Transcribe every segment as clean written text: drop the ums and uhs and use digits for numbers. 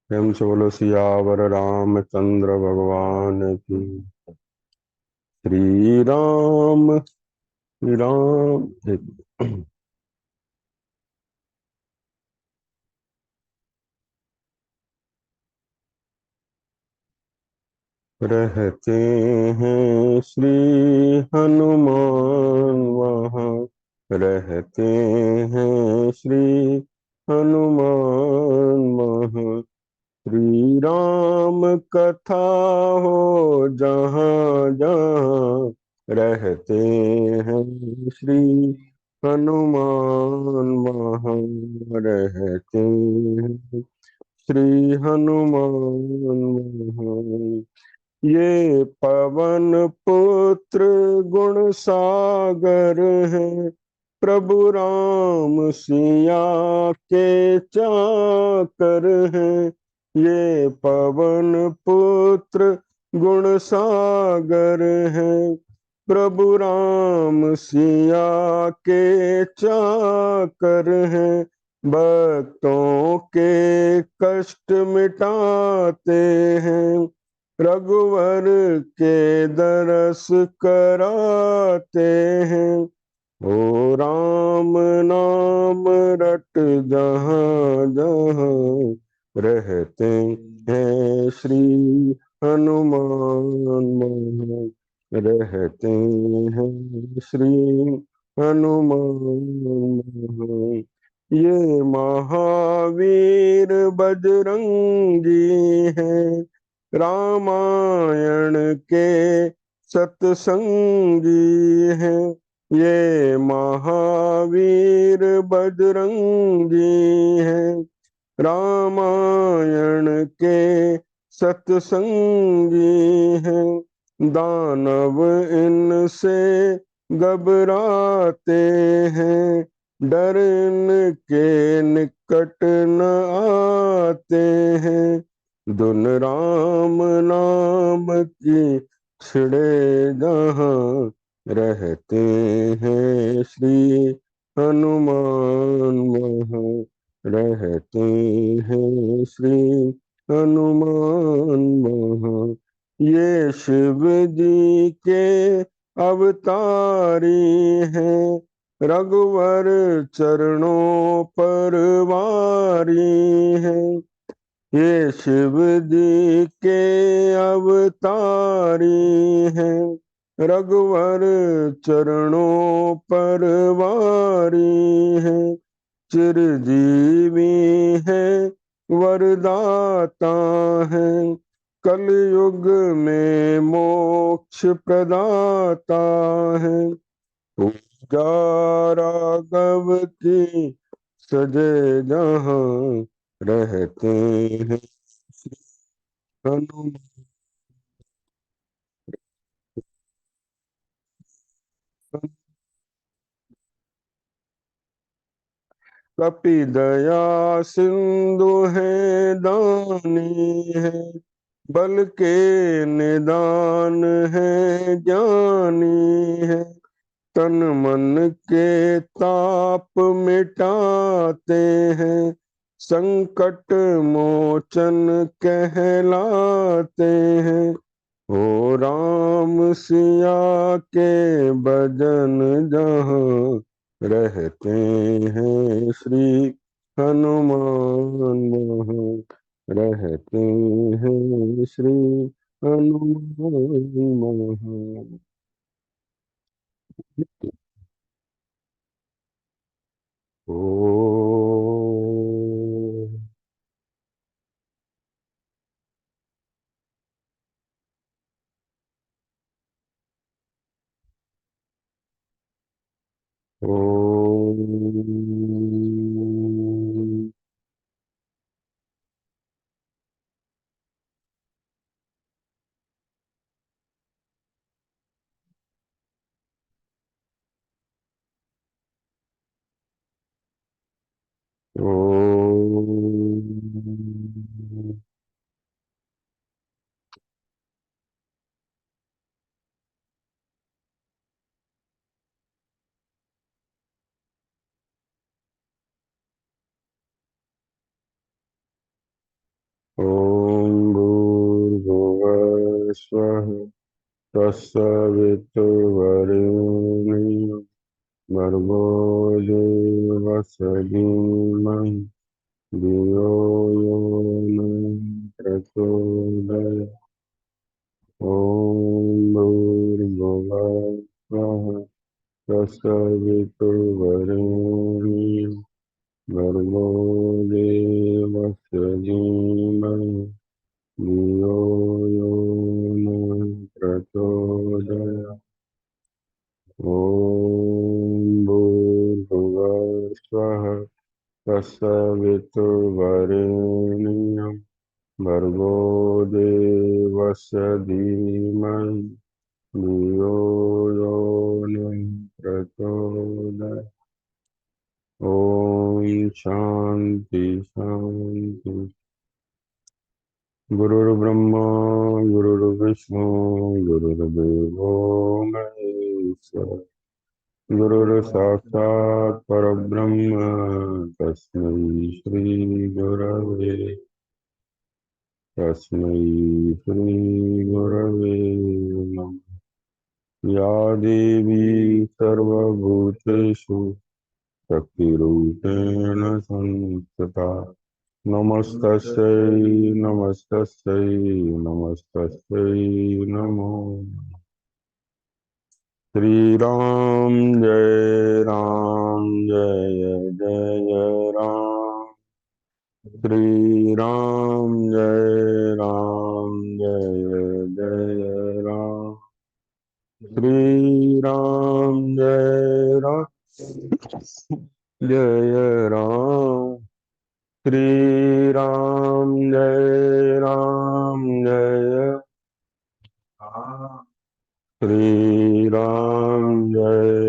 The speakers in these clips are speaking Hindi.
हम से बोलो सियावर रामचंद्र भगवान की। श्री राम श्री राम। रहते हैं श्री हनुमान वहाँ, रहते हैं श्री हनुमान वहाँ। श्री राम कथा हो जहाँ जहाँ, रहते हैं श्री हनुमान वहाँ, रहते हैं श्री हनुमान वहाँ। ये पवन पुत्र गुण सागर हैं, प्रभु राम सिया के चाकर हैं। ये पवन पुत्र गुण सागर हैं, प्रभु राम सिया के चाकर हैं। भक्तों के कष्ट मिटाते हैं, रघुवर के दरस कराते हैं। ओ राम नाम रट जहाँ जहाँ, रहते हैं श्री हनुमान वहाँ, रहते हैं श्री हनुमान वहाँ। ये महावीर बजरंगी हैं, रामायण के सतसंगी हैं। ये महावीर बजरंगी हैं, रामायण के सतसंगी हैं। दानव इनसे घबराते हैं, डर इनके निकट न आते हैं। धुन राम नाम की छिड़े जहाँ, रहते हैं श्री हनुमान वहाँ, रहते हैं श्री हनुमान वहाँ। ये शिव जी के अवतारी हैं, रघुवर चरणों पर वारी हैं। ये शिव जी के अवतारी हैं, रघुवर चरणों पर वारी हैं। चिरजीवी हैं, वरदाता हैं, कलयुग में मोक्ष प्रदाता हैं। पूजा राघव की सजे जहाँ, रहते हैं हनुमान। कपि दया सिंधु है, दानी है, बल के निदान है, ज्ञानी है। तन मन के ताप मिटाते हैं, संकट मोचन कहलाते हैं। ओ राम सिया के भजन जहाँ, रहते हैं श्री हनुमान वहाँ, रहते हैं श्री हनुमान वहाँ। ओ ओम। ओम। तत्सवितुर्वरेण्यं भर्गो देवस्य धीमहि धियो यो न प्रचोदयात्। ॐ भूर्भुवः स्वः तत्सवितुर्वरेण्यं भर्गो देवस्य धीमहि धियो यो न प्रचोदयात्। ॐ भूर्भुवः स्वः तत्सवितुर्वरेण्यं भर्गो देवस्य धीमहि धियो यो न प्रचोदयात्। ॐ शान्ति शान्ति। गुरुर्ब्रह्मा गुरुर्विष्णु गुरुर्देवो महेश्वर गुरुर्साक्षात् परब्रह्म तस्मै श्री गुरवे नमः। या देवी सर्वभूतेषु शक्तिरूपेण संस्थिता नमस्तस्यै नमस्तस्यै नमस्तस्यै नमो श्री राम जय जय राम श्री राम जय जय राम श्री राम जय राम श्री राम जय श्री राम जय श्री राम जय जय राम श्री राम जय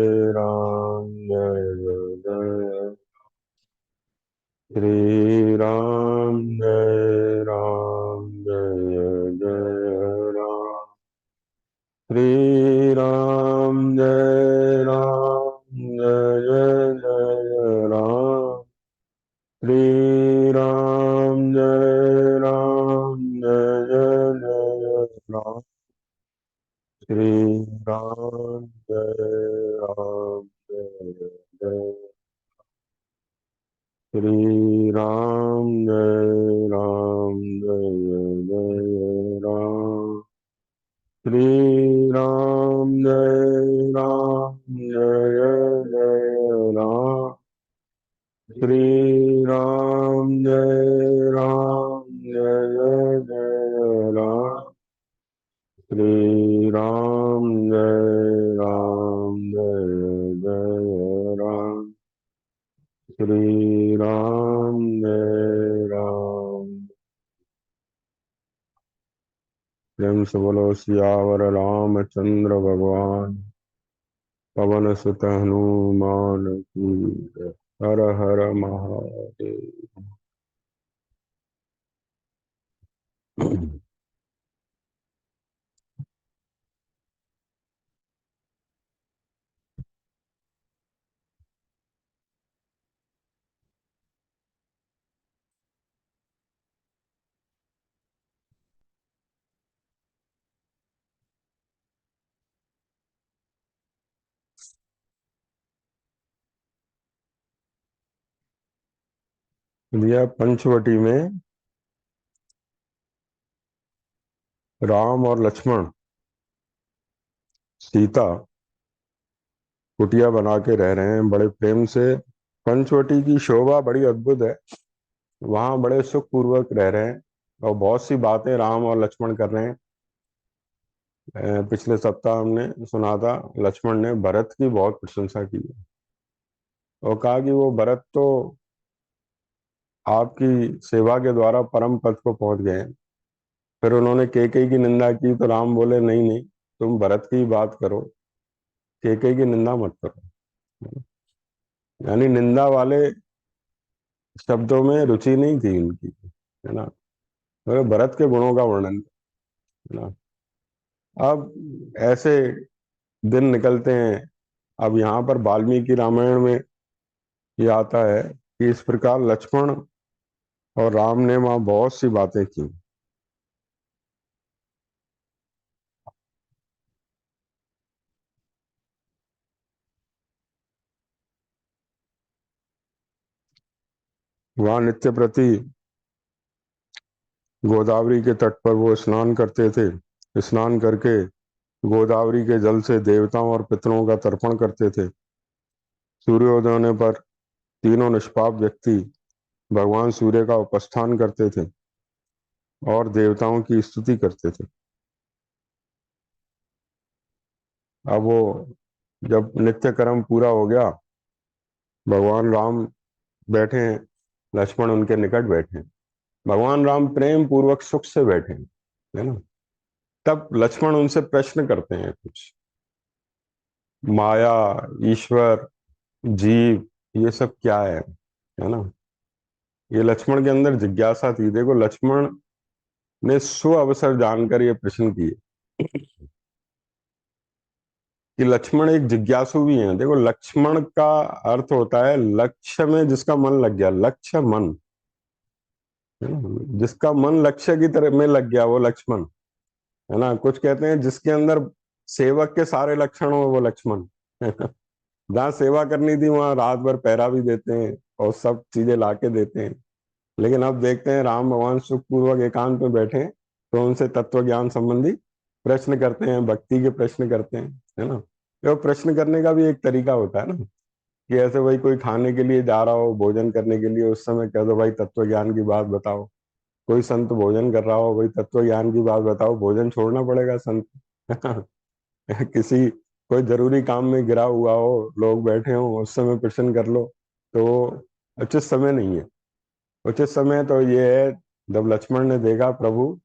जय राम श्री राम जय जय राम श्री राम जय जय श्री राम जय जय राम श्री राम जय जय राम श्री राम जय जय राम श्री राम जय जय राम श्री राम। प्रेम से बोलो सियावर रामचंद्र भगवान पवन सुत हनुमान की जय। हर हर महादेव। यह पंचवटी में राम और लक्ष्मण सीता कुटिया बना के रह रहे हैं बड़े प्रेम से। पंचवटी की शोभा बड़ी अद्भुत है। वहां बड़े सुख पूर्वक रह रहे हैं और बहुत सी बातें राम और लक्ष्मण कर रहे हैं। पिछले सप्ताह हमने सुना था लक्ष्मण ने भरत की बहुत प्रशंसा की और कहा कि वो भरत तो आपकी सेवा के द्वारा परम पद को पहुंच गए हैं। फिर उन्होंने केकई की निंदा की तो राम बोले नहीं नहीं, तुम भरत की बात करो, केकई की निंदा मत करो। यानी निंदा वाले शब्दों में रुचि नहीं थी उनकी, है ना। मगर भरत के गुणों का वर्णन, है ना। अब ऐसे दिन निकलते हैं। अब यहाँ पर वाल्मीकि रामायण में ये आता है कि इस प्रकार लक्ष्मण और राम ने वहां बहुत सी बातें की। वहां नित्य प्रति गोदावरी के तट पर वो स्नान करते थे। स्नान करके गोदावरी के जल से देवताओं और पितरों का तर्पण करते थे। सूर्योदय होने पर तीनों निष्पाप व्यक्ति भगवान सूर्य का उपस्थान करते थे और देवताओं की स्तुति करते थे। अब वो जब नित्य कर्म पूरा हो गया, भगवान राम बैठे हैं, लक्ष्मण उनके निकट बैठे हैं। भगवान राम प्रेम पूर्वक सुख से बैठे हैं, है ना। तब लक्ष्मण उनसे प्रश्न करते हैं कुछ, माया, ईश्वर, जीव, ये सब क्या है ना। ये लक्ष्मण के अंदर जिज्ञासा थी। देखो, लक्ष्मण ने सु अवसर जानकर ये प्रश्न किए कि लक्ष्मण एक जिज्ञासु भी हैं। देखो, लक्ष्मण का अर्थ होता है लक्ष्य में जिसका मन लग गया। लक्ष्य मन, है ना। जिसका मन लक्ष्य की तरह में लग गया वो लक्ष्मण, है ना। कुछ कहते हैं जिसके अंदर सेवक के सारे लक्षण हो वो लक्ष्मण। जहाँ सेवा करनी थी वहां रात भर पहरा भी देते हैं और सब चीजें लाके देते हैं। लेकिन अब देखते हैं राम भगवान सुखपूर्वक एकांत में बैठे हैं तो उनसे तत्व ज्ञान संबंधी प्रश्न करते हैं, भक्ति के प्रश्न करते हैं, है ना। तो प्रश्न करने का भी एक तरीका होता है ना, कि ऐसे वही कोई खाने के लिए जा रहा हो, भोजन करने के लिए, उस समय कह दो भाई तत्व ज्ञान की बात बताओ। कोई संत भोजन कर रहा हो, भाई तत्व ज्ञान की बात बताओ, भोजन छोड़ना पड़ेगा संत। किसी कोई जरूरी काम में गिरा हुआ हो, लोग बैठे हो, उस समय प्रश्न कर लो तो उचित समय नहीं है। उचित समय तो ये है जब लक्ष्मण ने देखा प्रभु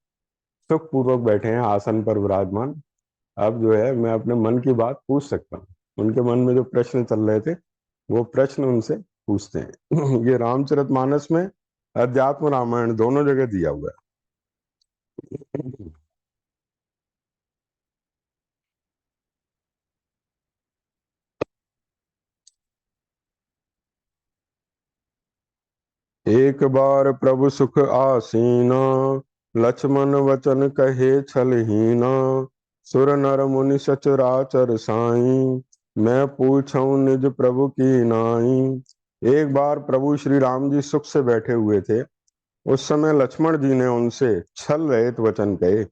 सुख पूर्वक बैठे हैं आसन पर विराजमान, अब जो है मैं अपने मन की बात पूछ सकता हूँ। उनके मन में जो प्रश्न चल रहे थे वो प्रश्न उनसे पूछते हैं। ये रामचरितमानस में, अध्यात्म रामायण दोनों जगह दिया हुआ है। एक बार प्रभु सुख आसीना, लक्ष्मण वचन कहे छलहीना। सुर नर मुनि सचराचर साई, मैं पूछऊं निज प्रभु की नाई। एक बार प्रभु श्री राम जी सुख से बैठे हुए थे। उस समय लक्ष्मण जी ने उनसे छल रहित वचन कहे,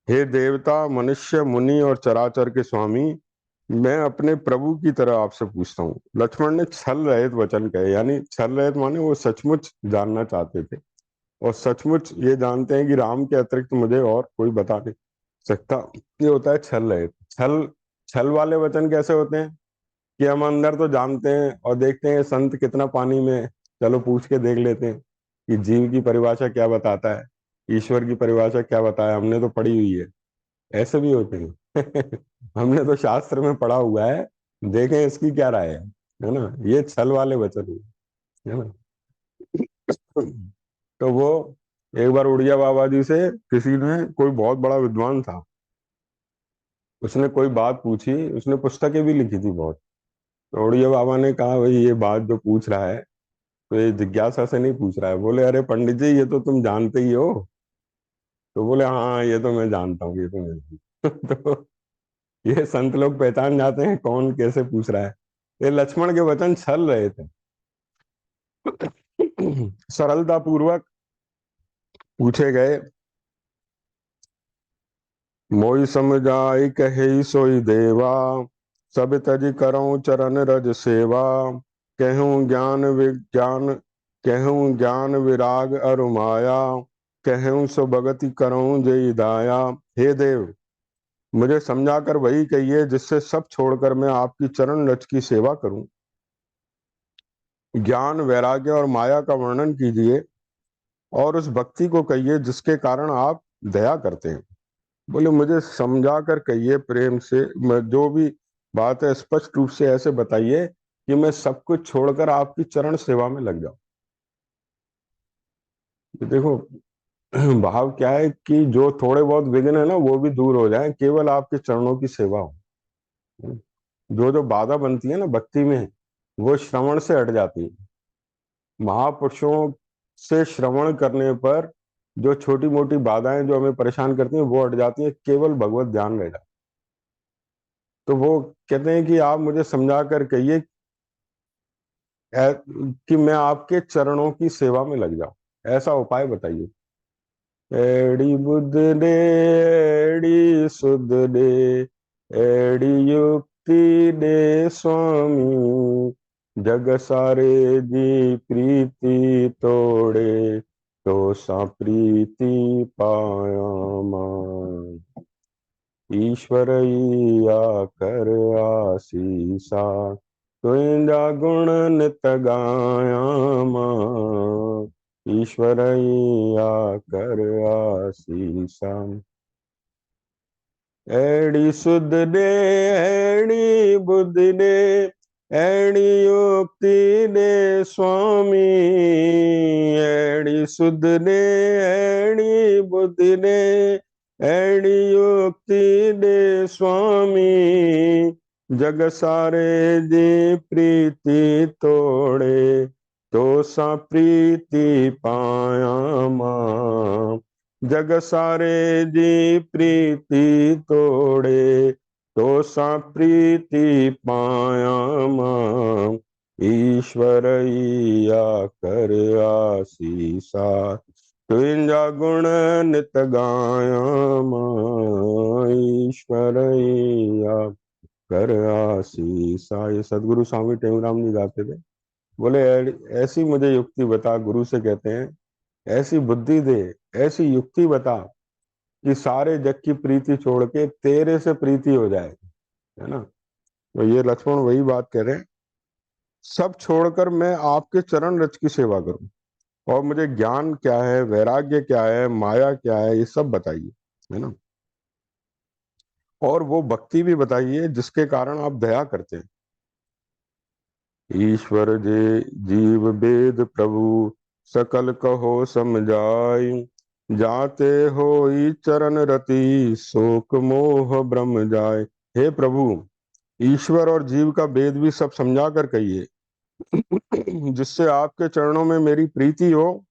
हे देवता, मनुष्य, मुनि और चराचर के स्वामी, मैं अपने प्रभु की तरह आपसे पूछता हूँ। लक्ष्मण ने छल रहित वचन कहे, यानी छल रहित माने वो सचमुच जानना चाहते थे और सचमुच ये जानते हैं कि राम के अतिरिक्त मुझे और कोई बता नहीं सकता। ये होता है छल रहित। छल छल वाले वचन कैसे होते हैं कि हम अंदर तो जानते हैं और देखते हैं संत कितना पानी में है, चलो पूछ के देख लेते हैं कि जीव की परिभाषा क्या बताता है, ईश्वर की परिभाषा क्या बताया, हमने तो पढ़ी हुई है। ऐसे भी होते हैं। हमने तो शास्त्र में पढ़ा हुआ है, देखें इसकी क्या राय है ना। ये छल वाले वचन हुए, है ना। तो वो एक बार उड़िया बाबा जी से किसी ने, कोई बहुत बड़ा विद्वान था, उसने कोई बात पूछी, उसने पुस्तकें भी लिखी थी बहुत। तो उड़िया बाबा ने कहा भाई ये बात जो पूछ रहा है तो ये जिज्ञासा से नहीं पूछ रहा है। बोले अरे पंडित जी ये तो तुम जानते ही हो। तो बोले हाँ ये तो मैं जानता हूँ, ये तो मैं जानता हूँ। तो ये संत लोग पहचान जाते हैं कौन कैसे पूछ रहा है। ये लक्ष्मण के वचन छल रहे थे। सरलता पूर्वक पूछे गए। मोई समझाई कहे सोई देवा, सब तज करऊं चरण रज सेवा। कहूँ ज्ञान विज्ञान, कहूँ ज्ञान विराग अरु माया। कहूँ सो भगति करऊं जय दाया। हे देव, मुझे समझाकर वही कहिए जिससे सब छोड़कर मैं आपकी चरण रज की सेवा करूं। ज्ञान, वैराग्य और माया का वर्णन कीजिए और उस भक्ति को कहिए जिसके कारण आप दया करते हैं। बोले मुझे समझा कर कहिए प्रेम से, मैं जो भी बात है स्पष्ट रूप से ऐसे बताइए कि मैं सब कुछ छोड़कर आपकी चरण सेवा में लग जाऊं। देखो, भाव क्या है कि जो थोड़े बहुत विघ्न है ना वो भी दूर हो जाए, केवल आपके चरणों की सेवा हो। जो जो बाधा बनती है ना भक्ति में, वो श्रवण से हट जाती है। महापुरुषों से श्रवण करने पर जो छोटी मोटी बाधाएं जो हमें परेशान करती हैं वो हट जाती है, केवल भगवत ध्यान रह जाता है। तो वो कहते हैं कि आप मुझे समझा कर कहिए कि मैं आपके चरणों की सेवा में लग जाऊं, ऐसा उपाय बताइए। एड़ी बुद्ध दे, एड़ी सुध दे, एड़ी युक्ति दे स्वामी, जग सारे जी प्रीति तोड़े, तो सा प्रीति पाया मान। ईश्वर या कर आसीसा, तुंजा गुण नित गाया मां। ईश्वर या कर आसीसा। एड़ी सुध दे, एड़ी बुद्धि दे, एड़ी युक्ति दे स्वामी, एड़ी सुध दे, एड़ी बुद्धि दे, एड़ी युक्ति दे स्वामी, जग सारे जी प्रीति तोड़े, तो सा प्रीति पाया मां। जग सारे जी प्रीति तोड़े, तो सा प्रीति पाया मां। ईश्वर या कर आसीसा, तुंजा गुण नित गाया मां। ईश्वर या कर आसीसा। ये सदगुरु स्वामी टेऊराम जी गाते थे। बोले ऐसी मुझे युक्ति बता, गुरु से कहते हैं, ऐसी बुद्धि दे, ऐसी युक्ति बता कि सारे जग की प्रीति छोड़ के तेरे से प्रीति हो जाए, है ना। तो ये लक्ष्मण वही बात कह रहे हैं, सब छोड़कर मैं आपके चरण रज की सेवा करूं, और मुझे ज्ञान क्या है, वैराग्य क्या है, माया क्या है, ये सब बताइए, है ना। और वो भक्ति भी बताइए जिसके कारण आप दया करते हैं। ईश्वर जे जीव वेद प्रभु, सकल कहो समझाई, जाते होई चरण रति, शोक मोह ब्रह्म जाय। हे प्रभु, ईश्वर और जीव का भेद भी सब समझा कर कहिए, जिससे आपके चरणों में मेरी प्रीति हो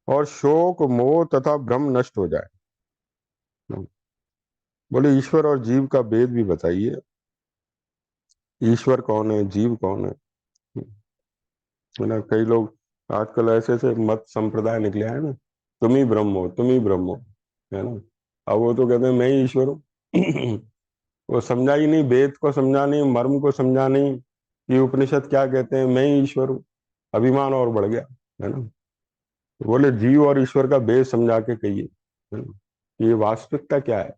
और शोक मोह तथा भ्रम नष्ट हो जाए। बोले ईश्वर और जीव का भेद भी बताइए, ईश्वर कौन है, जीव कौन है ना। कई लोग आजकल ऐसे ऐसे मत संप्रदाय निकले हैं ना, तुम ही ब्रह्म हो, तुम ही ब्रह्म हो, है ना। अब वो तो कहते हैं मैं ही ईश्वर हूँ। वो समझा ही नहीं, वेद को समझा नहीं, मर्म को समझा नहीं कि उपनिषद क्या कहते हैं, मैं ही ईश्वर हूँ। अभिमान और बढ़ गया, है ना। तो बोले जीव और ईश्वर का भेद समझा के कहिए, है ना, कि ये वास्तविकता क्या है।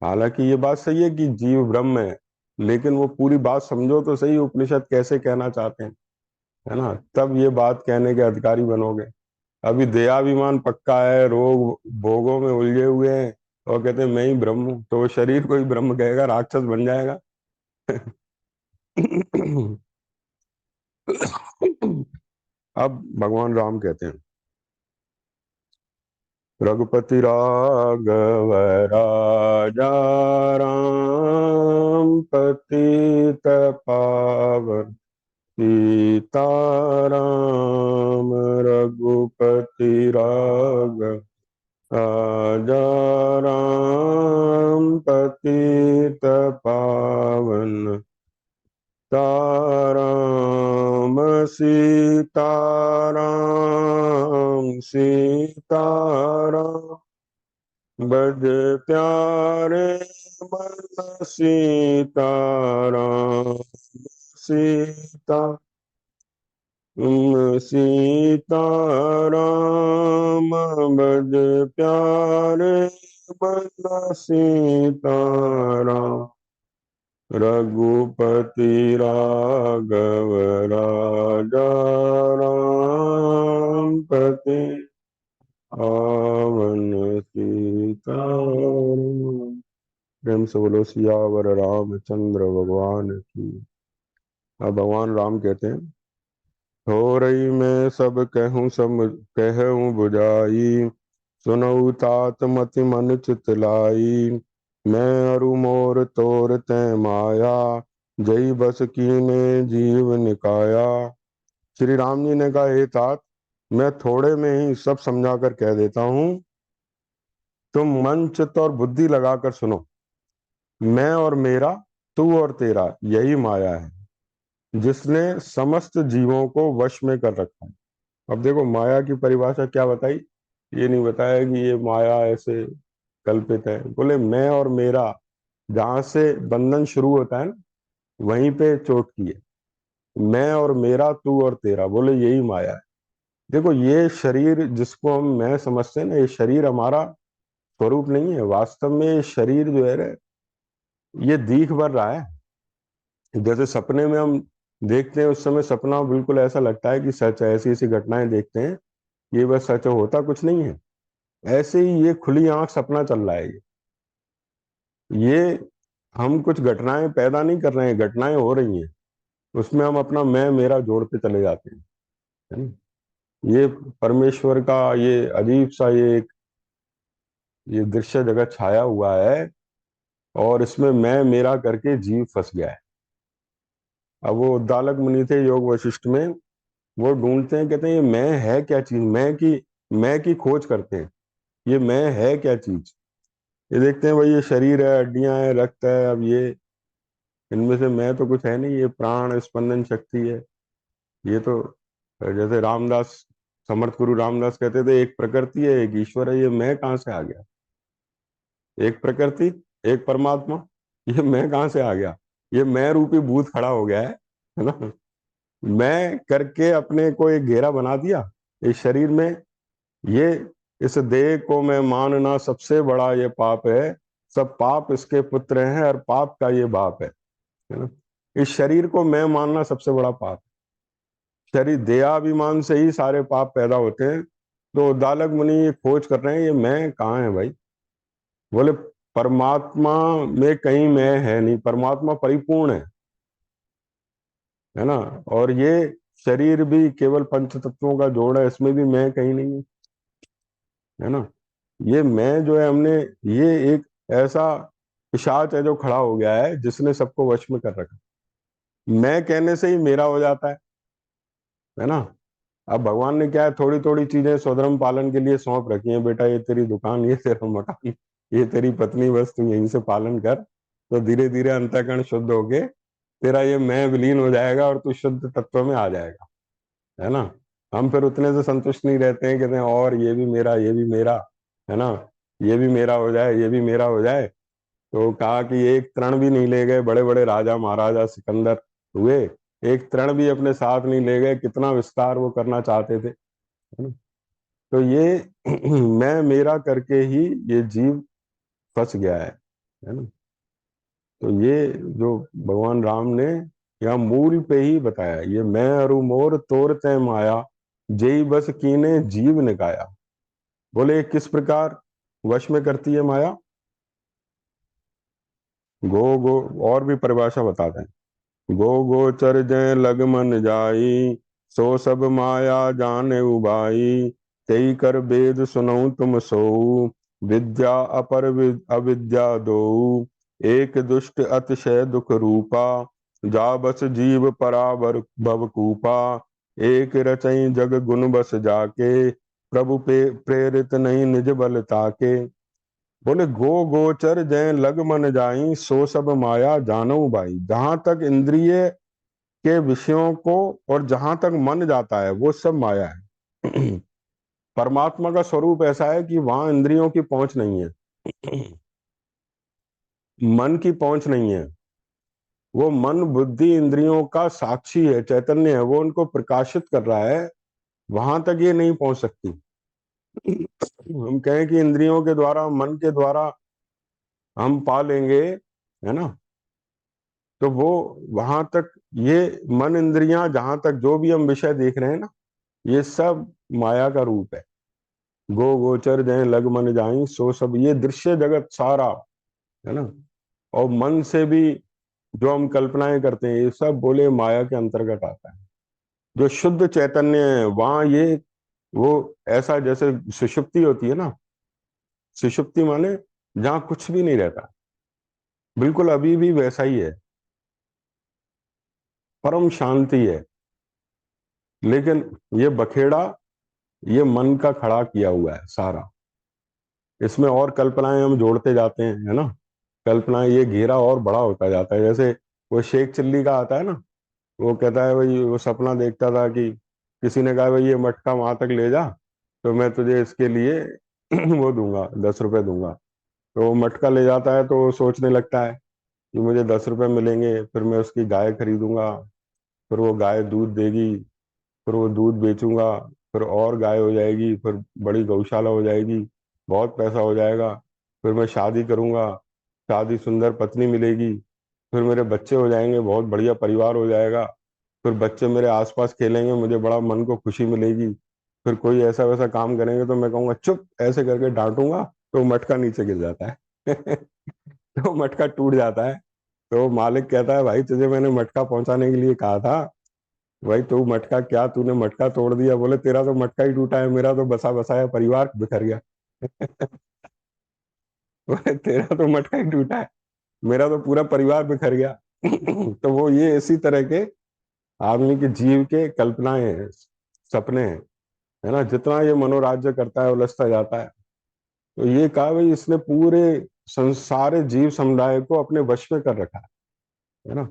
हालांकि ये बात सही है कि जीव ब्रह्म है, लेकिन वो पूरी बात समझो तो सही, उपनिषद कैसे कहना चाहते हैं, है ना, तब ये बात कहने के अधिकारी बनोगे। अभी देहाभिमान पक्का है, रोग भोगों में उलझे हुए हैं, और कहते हैं मैं ही ब्रह्म हूँ, तो वो शरीर को ही ब्रह्म कहेगा, राक्षस बन जाएगा। अब भगवान राम कहते हैं, रघुपति राघव राजा राम, पतित पावन सीताराम। रघुपति राघव राजा राम, पतित पावन ताराम। सीताराम सीताराम, बज प्यारे मन सीताराम। सीता सीताराम, बज प्यारे मन सीताराम। रघुपति राघव राजा राम, पति आवन सीताराम। प्रेम से बोलो सियावर रामचंद्र भगवान की। अब भगवान राम कहते हैं, हो रही मैं सब कहूँ, सब कहूँ बुझाई, सुनऊ तात मति मन चित लाई। मैं अरु मोर तोर तै माया, जई बस कीने जीव निकाया। श्री राम जी ने कहा, हे तात, मैं थोड़े में ही सब समझा कर कह देता हूँ, तुम मन चित्त और बुद्धि लगाकर सुनो। मैं और मेरा, तू और तेरा, यही माया है। जिसने समस्त जीवों को वश में कर रखा है। अब देखो माया की परिभाषा क्या बताई, ये नहीं बताया कि ये माया ऐसे कल्पित है। बोले मैं और मेरा, जहां से बंधन शुरू होता है ना, वहीं पे चोट की है। मैं और मेरा, तू और तेरा, बोले यही माया है। देखो ये शरीर जिसको हम मैं समझते हैं ना, ये शरीर हमारा स्वरूप नहीं है। वास्तव में ये शरीर जो है ना, ये दीख भर रहा है। जैसे सपने में हम देखते हैं, उस समय सपना बिल्कुल ऐसा लगता है कि सच है, ऐसी ऐसी घटनाएं देखते हैं, ये बस सच है, होता कुछ नहीं है। ऐसे ही ये खुली आंख सपना चल रहा है। ये हम कुछ घटनाएं पैदा नहीं कर रहे हैं, घटनाएं हो रही हैं, उसमें हम अपना मैं मेरा जोड़ते चले जाते हैं, है ना। ये परमेश्वर का ये अजीब सा ये दृश्य जगत छाया हुआ है, और इसमें मैं मेरा करके जीव फंस गया है। अब वो उद्दालक मुनि थे योग वशिष्ठ में, वो ढूंढते हैं, कहते हैं ये मैं है क्या चीज, मैं की खोज करते हैं, ये मैं है क्या चीज। ये देखते हैं भाई ये शरीर है, हड्डियां हैं, रक्त है, अब ये इनमें से मैं तो कुछ है नहीं, ये प्राण स्पंदन शक्ति है। ये तो जैसे रामदास, समर्थ गुरु रामदास कहते थे, एक प्रकृति है एक ईश्वर है, ये मैं कहाँ से आ गया। एक प्रकृति, एक परमात्मा, ये मैं कहाँ से आ गया। ये मैं रूपी भूत खड़ा हो गया है ना। मैं करके अपने को एक घेरा बना दिया इस शरीर में। ये इस देह को मैं मानना सबसे बड़ा ये पाप है, सब पाप इसके पुत्र हैं और पाप का ये बाप है ना। इस शरीर को मैं मानना सबसे बड़ा पाप। शरीर देहाभिमान से ही सारे पाप पैदा होते हैं। तो उद्दालक मुनि ये खोज कर रहे हैं, ये मैं कहाँ है भाई। बोले परमात्मा में कहीं मैं है नहीं, परमात्मा परिपूर्ण है ना। और ये शरीर भी केवल पंच तत्वों का जोड़ है, इसमें भी मैं कहीं नहीं हूँ, है ना। ये मैं जो है हमने, ये एक ऐसा पिशाच है जो खड़ा हो गया है, जिसने सबको वश में कर रखा। मैं कहने से ही मेरा हो जाता है ना। अब भगवान ने क्या है, थोड़ी थोड़ी चीजें स्वधर्म पालन के लिए सौंप रखी हैं, बेटा ये तेरी दुकान, ये तेरा मकान, ये तेरी पत्नी, बस तू यहीं से पालन कर, तो धीरे धीरे अंतःकरण शुद्ध होके तेरा ये मैं विलीन हो जाएगा और तू शुद्ध तत्व में आ जाएगा, है ना। हम फिर उतने से संतुष्ट नहीं रहते हैं, कहते हैं और ये भी मेरा, ये भी मेरा, है ना, ये भी मेरा हो जाए, ये भी मेरा हो जाए। तो कहा कि एक तृण भी नहीं ले गए, बड़े बड़े राजा महाराजा सिकंदर हुए, एक तृण भी अपने साथ नहीं ले गए, कितना विस्तार वो करना चाहते थे, है ना। तो ये मैं मेरा करके ही ये जीव फंस गया है ना। तो ये जो भगवान राम ने यहाँ मूल पे ही बताया, ये मैं अरु मोर तोर तय माया, जेई बस कीने जीव निकाया। बोले किस प्रकार वश में करती है माया। गो गो, और भी परिभाषा बताते हैं। गो गोचर जय लग मन जाई, सो सब माया जाने उबाई, तेई कर वेद सुनऊ तुम सोऊ, विद्या अविद्या दो, एक दुष्ट अतिशय दुख रूपा, जा बस जीव पराबर भव कूपा, एक रचई जग गुण बस जाके, प्रभु पे प्रेरित नहीं निज बल ताके। बोले गो गोचर जय लग मन जाई, सो सब माया जानऊ बाई। जहां तक इंद्रिय के विषयों को और जहां तक मन जाता है वो सब माया है। परमात्मा का स्वरूप ऐसा है कि वहां इंद्रियों की पहुंच नहीं है, मन की पहुंच नहीं है। वो मन बुद्धि इंद्रियों का साक्षी है, चैतन्य है, वो उनको प्रकाशित कर रहा है, वहां तक ये नहीं पहुंच सकती। हम कहें कि इंद्रियों के द्वारा, मन के द्वारा हम पा लेंगे, है ना, तो वो वहां तक, ये मन इंद्रियां जहां तक जो भी हम विषय देख रहे हैं ना, ये सब माया का रूप है। गो गोचर जय लग मन जाई, सो सब, ये दृश्य जगत सारा, है ना, और मन से भी जो हम कल्पनाएं करते हैं, ये सब बोले माया के अंतर्गत आता है। जो शुद्ध चैतन्य है वहां ये, वो ऐसा जैसे सुषुप्ति होती है ना, सुषुप्ति माने जहां कुछ भी नहीं रहता, बिल्कुल अभी भी वैसा ही है, परम शांति है। लेकिन ये बखेड़ा, ये मन का खड़ा किया हुआ है सारा, इसमें और कल्पनाएं हम जोड़ते जाते हैं, है ना। कल्पनाएं, ये घेरा और बड़ा होता जाता है। जैसे वो शेख चिल्ली का आता है ना, वो कहता है भाई, वो सपना देखता था कि किसी ने कहा भाई ये मटका वहां तक ले जा, तो मैं तुझे इसके लिए वो दूंगा, 10 रुपए दूंगा। तो वो मटका ले जाता है, तो वो सोचने लगता है कि मुझे 10 रुपए मिलेंगे, फिर मैं उसकी गाय खरीदूंगा, फिर वो गाय दूध देगी, फिर वो दूध बेचूंगा, फिर और गाय हो जाएगी, फिर बड़ी गौशाला हो जाएगी, बहुत पैसा हो जाएगा, फिर मैं शादी करूंगा, शादी सुंदर पत्नी मिलेगी, फिर मेरे बच्चे हो जाएंगे, बहुत बढ़िया परिवार हो जाएगा, फिर बच्चे मेरे आसपास खेलेंगे, मुझे बड़ा मन को खुशी मिलेगी, फिर कोई ऐसा वैसा काम करेंगे तो मैं कहूंगा चुप, ऐसे करके डांटूंगा, तो मटका नीचे गिर जाता है। तो मटका टूट जाता है। तो मालिक कहता है भाई तुझे मैंने मटका पहुंचाने के लिए कहा था, भाई तू मटका क्या, तूने मटका तोड़ दिया। बोले तेरा तो मटका ही टूटा है, मेरा तो बसा बसाया परिवार बिखर गया। बोले तेरा तो मटका ही टूटा है, मेरा तो पूरा परिवार बिखर गया। तो वो ये इसी तरह के आदमी के जीव के कल्पनाएं हैं, सपने हैं, है ना। जितना ये मनोराज्य करता है, उलझता जाता है। तो ये कहा भाई इसने पूरे संसार जीव समुदाय को अपने वश में कर रखा है ना।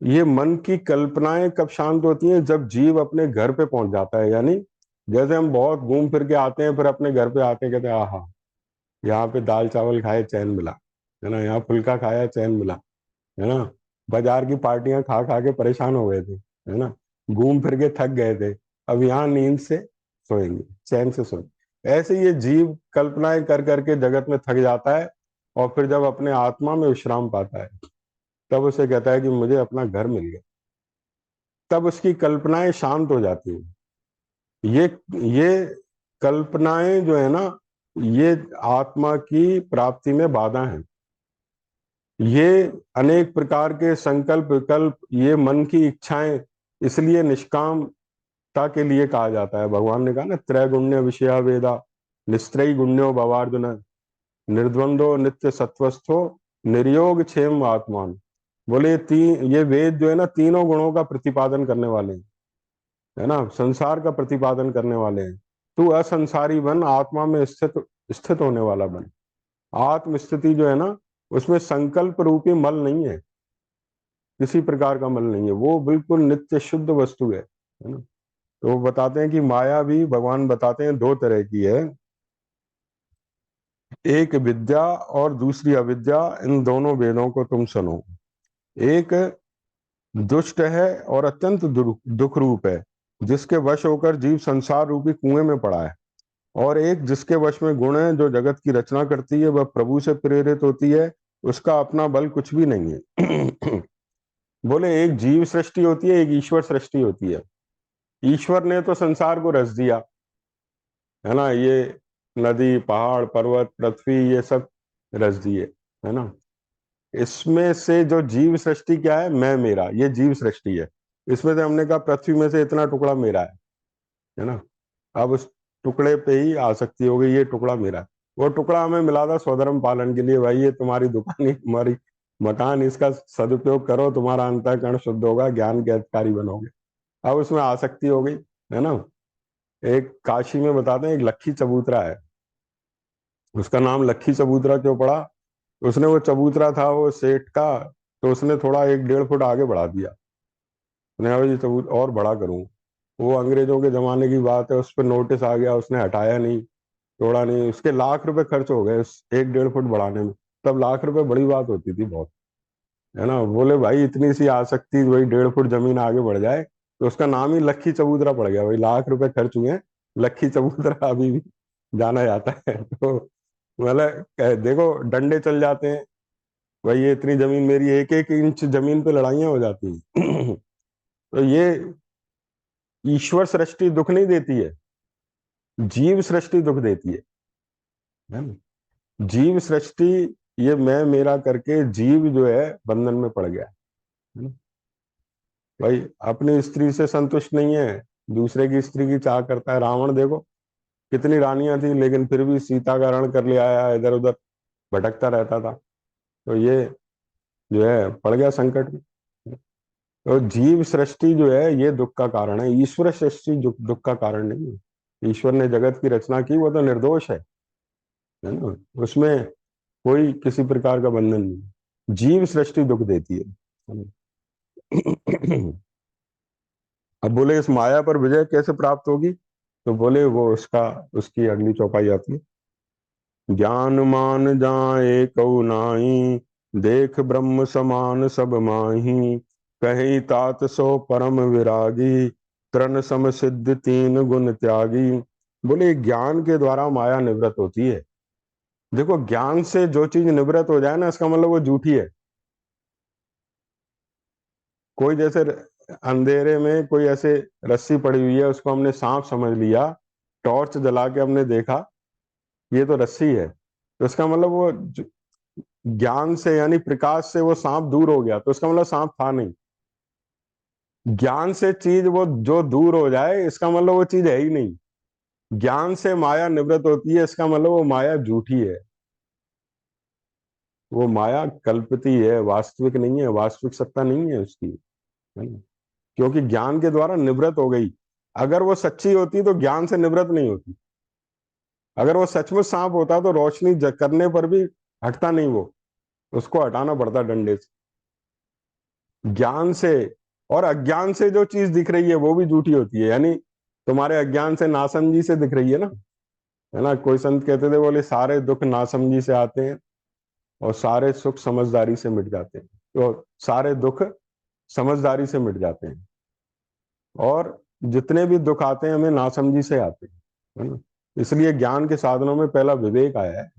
ये मन की कल्पनाएं कब शांत होती हैं, जब जीव अपने घर पे पहुंच जाता है। यानी जैसे हम बहुत घूम फिर के आते हैं, फिर अपने घर पे आते हैं, कहते हैं आहा, यहाँ पे दाल चावल खाए चैन मिला, है ना, यहाँ फुल्का खाया चैन मिला, है ना। बाजार की पार्टियां खा खा के परेशान हो गए थे, है ना, घूम फिर के थक गए थे, अब यहाँ नींद से सोएंगे, चैन से सोएंगे। ऐसे ये जीव कल्पनाएं कर करके जगत में थक जाता है, और फिर जब अपने आत्मा में विश्राम पाता है, तब उसे कहता है कि मुझे अपना घर मिल गया। तब उसकी कल्पनाएं शांत हो जाती हैं। ये ये कल्पनाएं जो है ना, ये आत्मा की प्राप्ति में बाधा है। ये अनेक प्रकार के संकल्प विकल्प, ये मन की इच्छाएं, इसलिए निष्कामता के लिए कहा जाता है। भगवान ने कहा ना, त्रैगुण्य विषया वेदा, निस्त्रयी गुण्यो भवार्जुन, निर्द्वंदो नित्य सत्वस्थो, निर्योग क्षेम आत्मान। बोले ये वेद जो है ना, तीनों गुणों का प्रतिपादन करने वाले हैं, है ना, संसार का प्रतिपादन करने वाले हैं। तू असंसारी बन, आत्मा में स्थित स्थित होने वाला बन। आत्म स्थिति जो है ना, उसमें संकल्प रूपी मल नहीं है, किसी प्रकार का मल नहीं है, वो बिल्कुल नित्य शुद्ध वस्तु है ना। तो वो बताते हैं कि माया भी, भगवान बताते हैं, दो तरह की है। एक विद्या और दूसरी अविद्या, इन दोनों वेदों को तुम सुनो। एक दुष्ट है और अत्यंत दुख रूप है, जिसके वश होकर जीव संसार रूपी कुएं में पड़ा है। और एक जिसके वश में गुण है, जो जगत की रचना करती है, वह प्रभु से प्रेरित होती है, उसका अपना बल कुछ भी नहीं है। बोले एक जीव सृष्टि होती है, एक ईश्वर सृष्टि होती है। ईश्वर ने तो संसार को रच दिया, है ना, ये नदी पहाड़ पर्वत पृथ्वी ये सब रच दिए, है ना। इसमें से जो जीव सृष्टि क्या है, मैं मेरा, ये जीव सृष्टि है। इसमें से हमने कहा पृथ्वी में से इतना टुकड़ा मेरा है ना। अब उस टुकड़े पे ही आसक्ति हो गई, ये टुकड़ा मेरा है। वो टुकड़ा हमें मिला था स्वधर्म पालन के लिए, भाई ये तुम्हारी दुकान ही, तुम्हारी मकान, इसका सदुपयोग करो, तुम्हारा अंतःकरण शुद्ध होगा, ज्ञान के अधिकारी बनोगे। अब उसमें आसक्ति हो गई, है ना। एक काशी में बताते हैं, एक लक्खी चबूतरा है, उसका नाम लक्खी चबूतरा क्यों पड़ा? उसने, वो चबूतरा था वो सेठ का, तो उसने थोड़ा 1-1.5 फुट आगे बढ़ा दिया। उसने कहा, ये चबूत और बड़ा करूं। वो अंग्रेजों के जमाने की बात है, उस पर नोटिस आ गया, उसने हटाया नहीं, तोड़ा नहीं, उसके लाख रुपए खर्च हो गए उस 1-1.5 फुट बढ़ाने में। तब लाख रुपए बड़ी बात होती थी बहुत, है ना। बोले भाई इतनी सी आसक्ति, वही 1.5 फुट जमीन आगे बढ़ जाए, तो उसका नाम ही लक्खी चबूतरा पड़ गया। भाई लाख रुपए खर्च हुए हैं, लक्खी चबूतरा अभी भी जाना जाता है। तो मतलब देखो, डंडे चल जाते हैं, भाई ये इतनी जमीन मेरी, 1-1 इंच जमीन पे लड़ाइयां हो जाती हैं। तो ये ईश्वर सृष्टि दुख नहीं देती है, जीव सृष्टि दुख देती है ना। जीव सृष्टि, ये मैं मेरा करके जीव जो है बंधन में पड़ गया है ना। भाई अपनी स्त्री से संतुष्ट नहीं है, दूसरे की स्त्री की चाह करता है। रावण देखो, कितनी रानियां थी, लेकिन फिर भी सीता का हरण कर ले आया, इधर उधर भटकता रहता था। तो ये जो है पड़ गया संकट में। तो जीव सृष्टि जो है ये दुख का कारण है, ईश्वर सृष्टि दुख का कारण नहीं है। ईश्वर ने जगत की रचना की, वो तो निर्दोष है ना, उसमें कोई किसी प्रकार का बंधन नहीं। जीव सृष्टि दुख देती है ना? अब बोले इस माया पर विजय कैसे प्राप्त होगी, तो बोले वो उसका, उसकी अगली चौपाई आती है। ज्ञान मान जाए कऊ नाई, देख ब्रह्म समान सब माही, कहीं तात सो परम विरागी, तृण सम सिद्ध तीन गुण त्यागी। बोले ज्ञान के द्वारा माया निवृत्त होती है। देखो ज्ञान से जो चीज निवृत्त हो जाए ना, इसका मतलब वो झूठी है। कोई जैसे अंधेरे में कोई ऐसे रस्सी पड़ी हुई है, उसको हमने सांप समझ लिया, टॉर्च जला के हमने देखा ये तो रस्सी है, तो इसका मतलब वो ज्ञान से यानी प्रकाश से वो सांप दूर हो गया, तो इसका मतलब सांप था नहीं। ज्ञान से चीज वो जो दूर हो जाए, इसका मतलब वो चीज है ही नहीं। ज्ञान से माया निवृत्त होती है, इसका मतलब वो माया झूठी है, वो माया कल्पिती है, वास्तविक नहीं है, वास्तविक सत्ता नहीं है उसकी, है ना। क्योंकि ज्ञान के द्वारा निवृत्त हो गई। अगर वो सच्ची होती तो ज्ञान से निवृत्त नहीं होती। अगर वो सचमुच सांप होता तो रोशनी करने पर भी हटता नहीं वो, उसको हटाना पड़ता डंडे से। ज्ञान से और अज्ञान से जो चीज दिख रही है वो भी झूठी होती है, यानी तुम्हारे अज्ञान से नासमझी से दिख रही है ना, है ना। कोई संत कहते थे, बोले सारे दुख नासमझी से आते हैं और सारे सुख समझदारी से मिट जाते हैं। तो सारे दुख समझदारी से मिट जाते हैं, और जितने भी दुख आते हैं हमें नासमझी से आते हैं, है ना। इसलिए ज्ञान के साधनों में पहला विवेक आया है,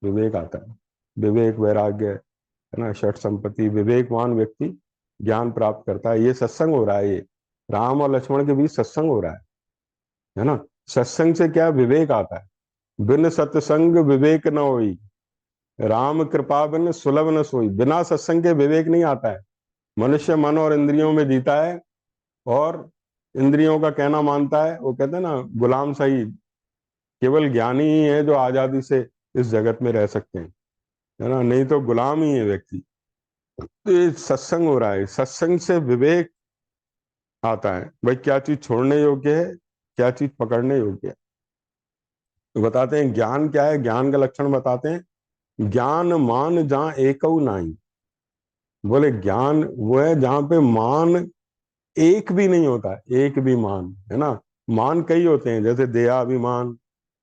विवेक आता है। विवेक, वैराग्य, है ना, षट संपत्ति, विवेकवान व्यक्ति ज्ञान प्राप्त करता है। ये सत्संग हो रहा है, ये राम और लक्ष्मण के बीच सत्संग हो रहा है ना। सत्संग से क्या विवेक आता है। बिन सत्संग विवेक न होई, राम कृपा बिन सुलभ न सोई। बिना सत्संग के विवेक नहीं आता है। मनुष्य मन और इंद्रियों में जीता है, और इंद्रियों का कहना मानता है। वो कहते हैं ना, गुलाम सही, केवल ज्ञानी ही है जो आजादी से इस जगत में रह सकते हैं, है ना, नहीं तो गुलाम ही है व्यक्ति। तो ये सत्संग हो रहा है, सत्संग से विवेक आता है भाई, क्या चीज छोड़ने योग्य है, क्या चीज पकड़ने योग्य है। तो बताते हैं ज्ञान क्या है, ज्ञान का लक्षण बताते हैं। ज्ञान मान जहाँ एकऊ नाई। बोले ज्ञान वो है जहाँ पे मान एक भी नहीं होता, एक भी मान, है ना। मान कई होते हैं, जैसे देहाभिमान,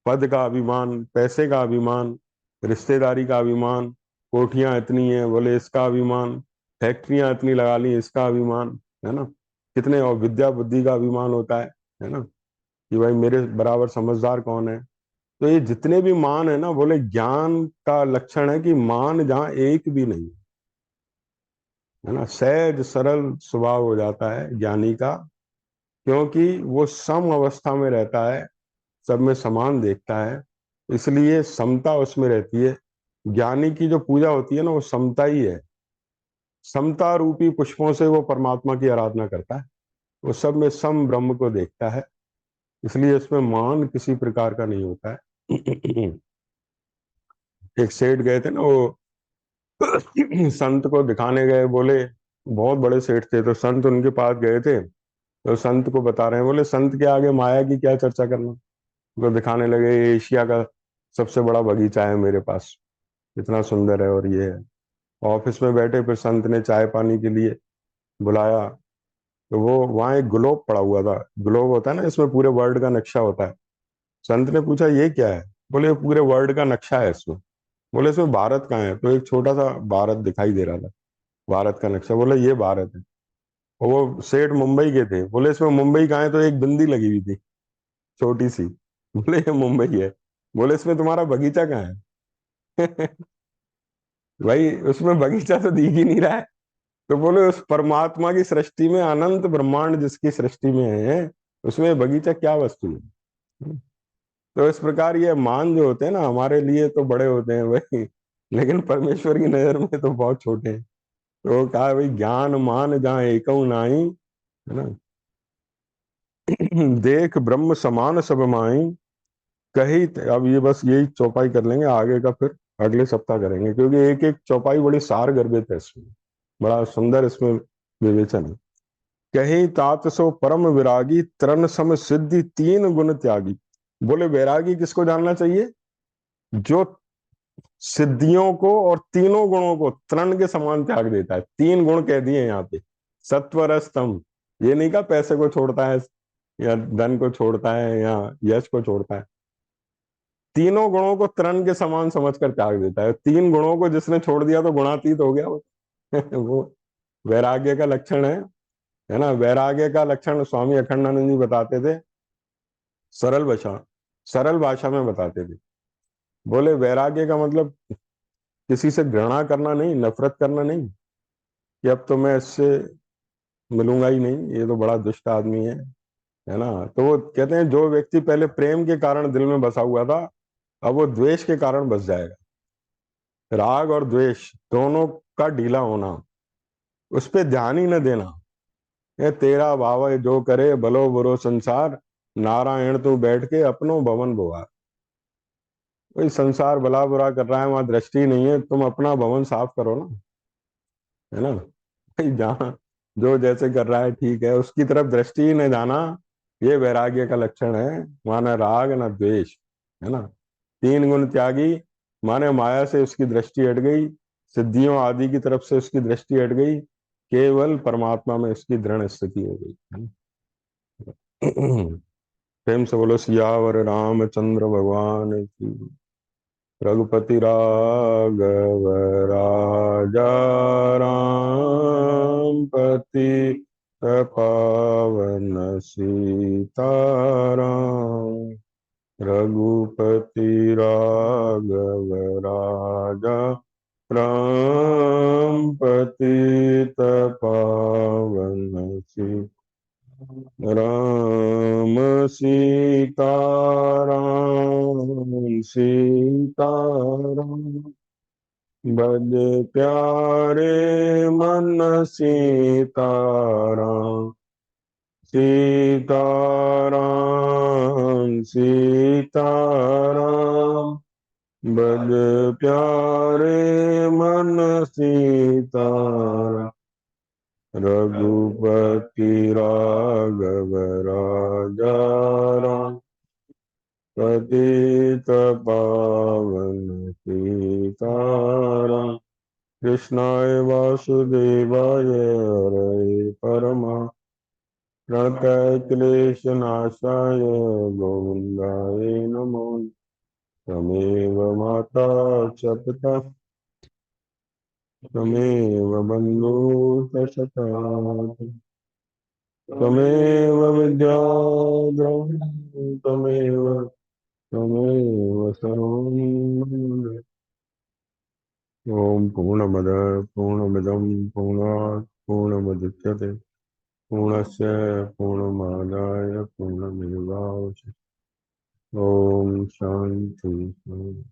पद का अभिमान, पैसे का अभिमान, रिश्तेदारी का अभिमान, कोठियां इतनी हैं बोले इसका अभिमान, फैक्ट्रियां इतनी लगा ली इसका अभिमान, है ना। कितने, और विद्या बुद्धि का अभिमान होता है ना, कि भाई मेरे बराबर समझदार कौन है। तो ये जितने भी मान है ना, बोले ज्ञान का लक्षण है कि मान जहाँ एक भी नहीं, है ना, सहज सरल स्वभाव हो जाता है ज्ञानी का, क्योंकि वो सम अवस्था में रहता है, सब में समान देखता है, इसलिए समता उसमें रहती है। ज्ञानी की जो पूजा होती है ना, वो समता ही है। समता रूपी पुष्पों से वो परमात्मा की आराधना करता है, वो सब में सम ब्रह्म को देखता है, इसलिए इसमें मान किसी प्रकार का नहीं होता है। एक सेठ गए थे ना, वो संत को दिखाने गए, बोले बहुत बड़े सेठ थे, तो संत उनके पास गए थे, तो संत को बता रहे हैं, बोले संत के आगे माया की क्या चर्चा करना। उनको दिखाने लगे, "ये एशिया का सबसे बड़ा बगीचा है मेरे पास, इतना सुंदर है, और ये है।" ऑफिस में बैठे, फिर संत ने चाय पानी के लिए बुलाया, तो वो वहाँ एक ग्लोब पड़ा हुआ था। ग्लोब होता है ना, इसमें पूरे वर्ल्ड का नक्शा होता है। संत ने पूछा ये क्या है, बोले ये पूरे वर्ल्ड का नक्शा है इसमें। बोले इसमें भारत कहाँ है, तो एक छोटा सा भारत दिखाई दे रहा था, भारत का नक्शा। बोले ये भारत है। और वो सेठ मुंबई के थे, बोले इसमें मुंबई कहाँ है, तो एक बिंदी लगी हुई थी छोटी सी। बोले ये मुंबई है। बोले इसमें तुम्हारा बगीचा कहाँ है। भाई उसमें बगीचा तो दिख ही नहीं रहा है। तो बोले उस परमात्मा की सृष्टि में, अनंत ब्रह्मांड जिसकी सृष्टि में है, उसमें बगीचा क्या वस्तु है। तो इस प्रकार ये मान जो होते हैं ना, हमारे लिए तो बड़े होते हैं भाई, लेकिन परमेश्वर की नजर में तो बहुत छोटे हैं। तो कहा भाई, ज्ञान मान जहाँ एकऊ नाई, है ना। देख ब्रह्म समान सब माई, कही। अब ये बस यही चौपाई कर लेंगे, आगे का फिर अगले सप्ताह करेंगे, क्योंकि एक एक चौपाई बड़ी सार गर्भित है इसमें, बड़ा सुंदर इसमें विवेचन है। कहीं तात सो परम विरागी, तरण सम सिद्धि तीन गुण त्यागी। बोले वैरागी किसको जानना चाहिए, जो सिद्धियों को और तीनों गुणों को तृण के समान त्याग देता है। तीन गुण कह दिए यहाँ पे, सत्व रज तम, ये नहीं कहा पैसे को छोड़ता है या धन को छोड़ता है या यश को छोड़ता है। तीनों गुणों को तृण के समान समझकर त्याग देता है। तीन गुणों को जिसने छोड़ दिया तो गुणातीत हो गया वो। वो वैराग्य का लक्षण है ना। वैराग्य का लक्षण स्वामी अखंडानंद जी बताते थे, सरल भाषा सरल भाषा में बताते थे। बोले वैराग्य का मतलब किसी से घृणा करना नहीं, नफरत करना नहीं, कि अब तो मैं इससे मिलूंगा ही नहीं, ये तो बड़ा दुष्ट आदमी है ना। तो वो कहते हैं जो व्यक्ति पहले प्रेम के कारण दिल में बसा हुआ था, अब वो द्वेष के कारण बस जाएगा। राग और द्वेष दोनों का ढीला होना, उस पे ध्यान ही न देना। ये तेरा भाव है जो करे भलो बुरो संसार, नारायण तू बैठ के अपनो भवन बुआ। वही संसार भला बुरा कर रहा है, वहां दृष्टि नहीं है, तुम अपना भवन साफ करो ना, है ना। भाई जहाँ जो जैसे कर रहा है ठीक है, उसकी तरफ दृष्टि ही न जाना, ये वैराग्य का लक्षण है। वहां न राग न द्वेष, है ना। तीन गुण त्यागी, माने माया से उसकी दृष्टि हट गई, सिद्धियों आदि की तरफ से उसकी दृष्टि हट गई, केवल परमात्मा में उसकी दृढ़ स्थिति हो गई, है ना। प्रेम से बोलो सियावर रामचंद्र भगवान की। रघुपति राघव राजा राम पति पावन सीताराम। रघुपति राघव राजा राम पतित पावन राम सीताराम सीताराम। बज प्यारे मन सीताराम सीताराम सीताराम। बज प्यारे मन सीताराम। रघुपति राघव राजा राम पतित पावन सीताराम। कृष्णाय वासुदेवाय हरे परमा प्रणतः क्लेशनाशाय गोविन्दाय नमो। त्वमेव माता च पिता त्वमेव बन्धु सखा त्वमेव विद्या द्रविणं त्वमेव त्वमेव सर्वं मम। ॐ पूर्णमद पूर्णमिदं पूर्णात् पूर्णमुदच्यते पूर्णस्य पूर्णमादाय पूर्णमेवावशिष्यते। ॐ शान्ति शान्ति।